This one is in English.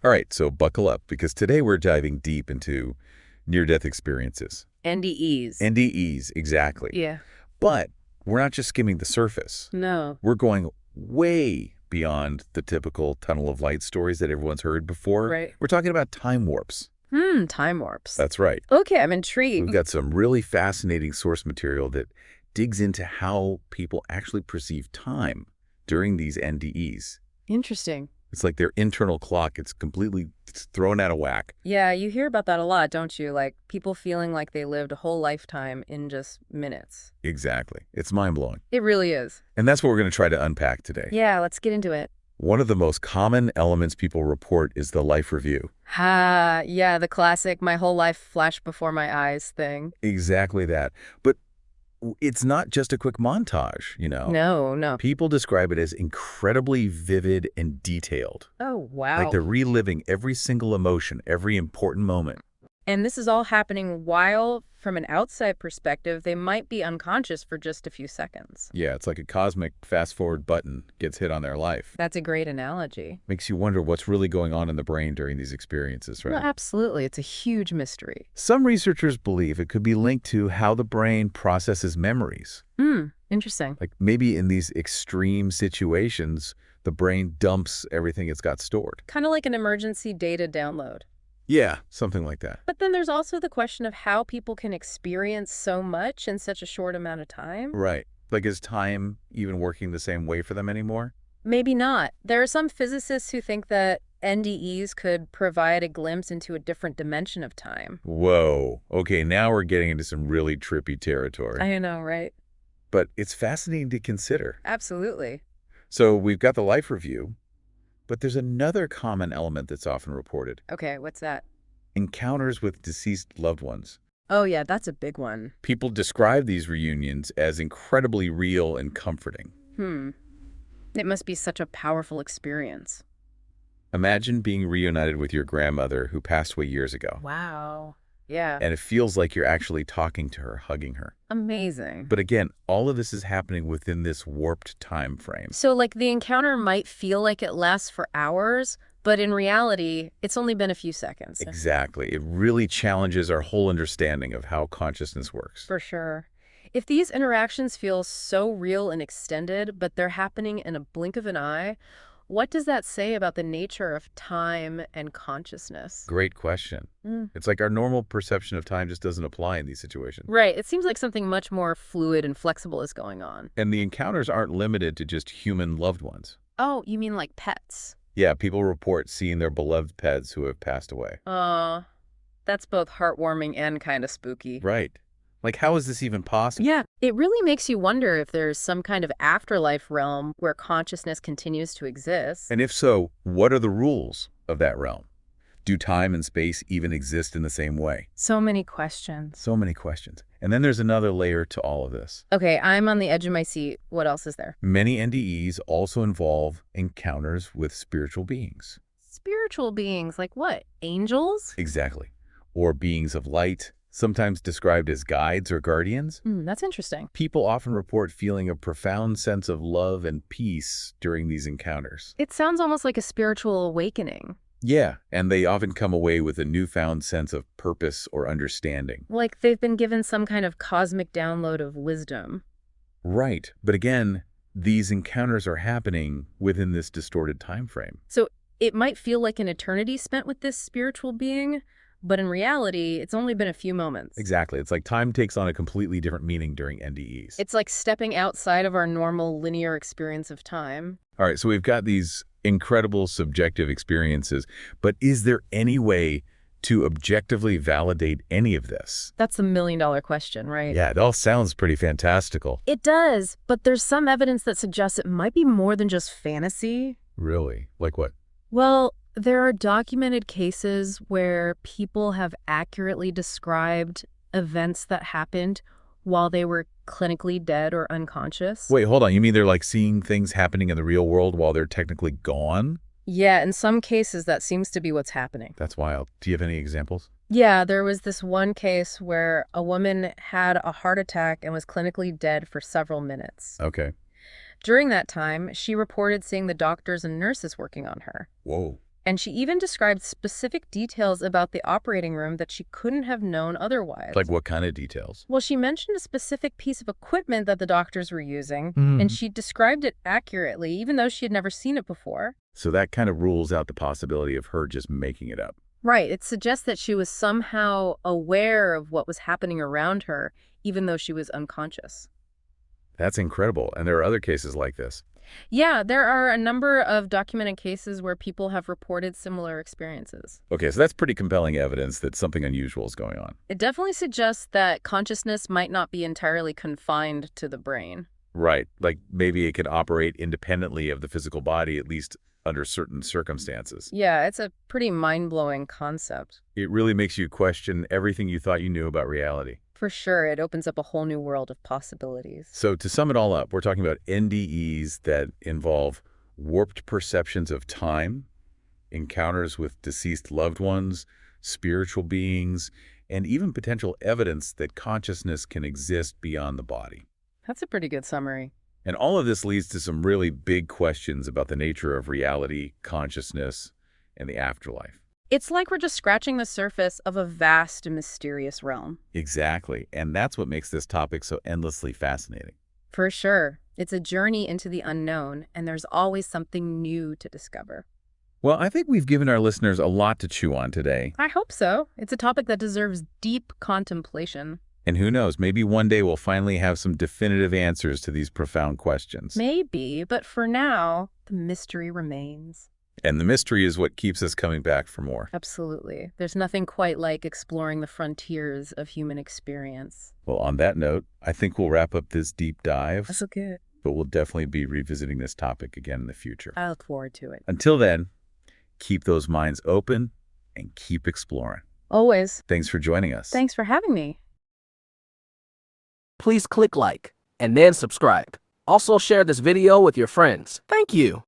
All right, so buckle up because today we're diving deep into near-death experiences. NDEs. NDEs, exactly. Yeah. But we're not just skimming the surface. No. We're going way beyond the typical tunnel of light stories that everyone's heard before. Right. We're talking about time warps. Time warps. That's right. Okay, I'm We've intrigued. got some really fascinating source material that digs into how people actually perceive time during these NDEs. Interesting. It's like their internal clock. It's completely thrown out of whack. Yeah, you hear about that a lot, don't you? Like people feeling like they lived a whole lifetime in just minutes. Exactly. It's mind-blowing. It really is. And that's what we're going to try to unpack today. Yeah, let's get into it. One of the most common elements people report is the life review. Yeah, the classic my whole life flashed before my eyes thing. Exactly that. But it's not just a quick montage, you know. No. People describe it as incredibly vivid and detailed. Oh, wow. Like they're reliving every single emotion, every important moment. And this is all happening while, from an outside perspective, they might be unconscious for just a few seconds. Yeah, it's like a cosmic fast-forward button gets hit on their life. That's a great analogy. Makes you wonder what's really going on in the brain during these experiences, right? Well, absolutely. It's a huge mystery. Some researchers believe it could be linked to how the brain processes memories. Interesting. Like maybe in these extreme situations, the brain dumps everything it's got stored. Kind of like an emergency data download. Yeah, something like that. But then there's also the question of how people can experience so much in such a short amount of time. Right. Like is time even working the same way for them anymore? Maybe not. There are some physicists who think that NDEs could provide a glimpse into a different dimension of time. Whoa. Okay, now we're getting into some really trippy territory. I know, right? But it's fascinating to consider. Absolutely. So we've got the life review, but there's another common element that's often reported. Okay, what's that? Encounters with deceased loved ones. Oh, yeah, that's a big one. People describe these reunions as incredibly real and comforting. It must be such a powerful experience. Imagine being reunited with your grandmother who passed away years ago. Wow. Yeah. And it feels like you're actually talking to her, hugging her. Amazing. But again, all of this is happening within this warped time frame. So, like, the encounter might feel like it lasts for hours, but in reality, it's only been a few seconds. Exactly. It really challenges our whole understanding of how consciousness works. For sure. If these interactions feel so real and extended, but they're happening in a blink of an eye, what does that say about the nature of time and consciousness? Great question. It's like our normal perception of time just doesn't apply in these situations. Right. It seems like something much more fluid and flexible is going on. And the encounters aren't limited to just human loved ones. Oh, you mean like pets? Yeah, people report seeing their beloved pets who have passed away. That's both heartwarming and kind of spooky. Right. Like, how is this even possible? Yeah, it really makes you wonder if there's some kind of afterlife realm where consciousness continues to exist. And if so, what are the rules of that realm? Do time and space even exist in the same way? So many questions. So many questions. And then there's another layer to all of this. Okay, I'm on the edge of my seat. What else is there? Many NDEs also involve encounters with spiritual beings. Spiritual beings, like what? Angels? Exactly. Or beings of light, sometimes described as guides or guardians. That's interesting. People often report feeling a profound sense of love and peace during these encounters. It sounds almost like a spiritual awakening. Yeah, and they often come away with a newfound sense of purpose or understanding. Like they've been given some kind of cosmic download of wisdom. Right, but again, these encounters are happening within this distorted time frame. So it might feel like an eternity spent with this spiritual being, but in reality, it's only been a few moments. Exactly. It's like time takes on a completely different meaning during NDEs. It's like stepping outside of our normal linear experience of time. All right, so we've got these incredible subjective experiences, but is there any way to objectively validate any of this? That's the million-dollar question, right? Yeah, it all sounds pretty fantastical. It does, but there's some evidence that suggests it might be more than just fantasy. Really? Like what? Well, there are documented cases where people have accurately described events that happened while they were clinically dead or unconscious. Wait, hold on. You mean they're like seeing things happening in the real world while they're technically gone? Yeah, in some cases that seems to be what's happening. That's wild. Do you have any examples? Yeah, there was this one case where a woman had a heart attack and was clinically dead for several minutes. Okay. During that time, she reported seeing the doctors and nurses working on her. Whoa. And she even described specific details about the operating room that she couldn't have known otherwise. Like what kind of details? Well, she mentioned a specific piece of equipment that the doctors were using, and she described it accurately, even though she had never seen it before. So that kind of rules out the possibility of her just making it up. Right. It suggests that she was somehow aware of what was happening around her, even though she was unconscious. That's incredible. And there are other cases like this. Yeah, there are a number of documented cases where people have reported similar experiences. Okay, so that's pretty compelling evidence that something unusual is going on. It definitely suggests that consciousness might not be entirely confined to the brain. Right. Like maybe it could operate independently of the physical body, at least under certain circumstances. Yeah, it's a pretty mind-blowing concept. It really makes you question everything you thought you knew about reality. For sure, it opens up a whole new world of possibilities. So to sum it all up, we're talking about NDEs that involve warped perceptions of time, encounters with deceased loved ones, spiritual beings, and even potential evidence that consciousness can exist beyond the body. That's a pretty good summary. And all of this leads to some really big questions about the nature of reality, consciousness, and the afterlife. It's like we're just scratching the surface of a vast and mysterious realm. Exactly. And that's what makes this topic so endlessly fascinating. For sure. It's a journey into the unknown, and there's always something new to discover. Well, I think we've given our listeners a lot to chew on today. I hope so. It's a topic that deserves deep contemplation. And who knows, maybe one day we'll finally have some definitive answers to these profound questions. Maybe, but for now, the mystery remains. And the mystery is what keeps us coming back for more. Absolutely. There's nothing quite like exploring the frontiers of human experience. Well, on that note, I think we'll wrap up this deep dive. That's so good. But we'll definitely be revisiting this topic again in the future. I look forward to it. Until then, keep those minds open and keep exploring. Always. Thanks for joining us. Thanks for having me. Please click like and then subscribe. Also share this video with your friends. Thank you.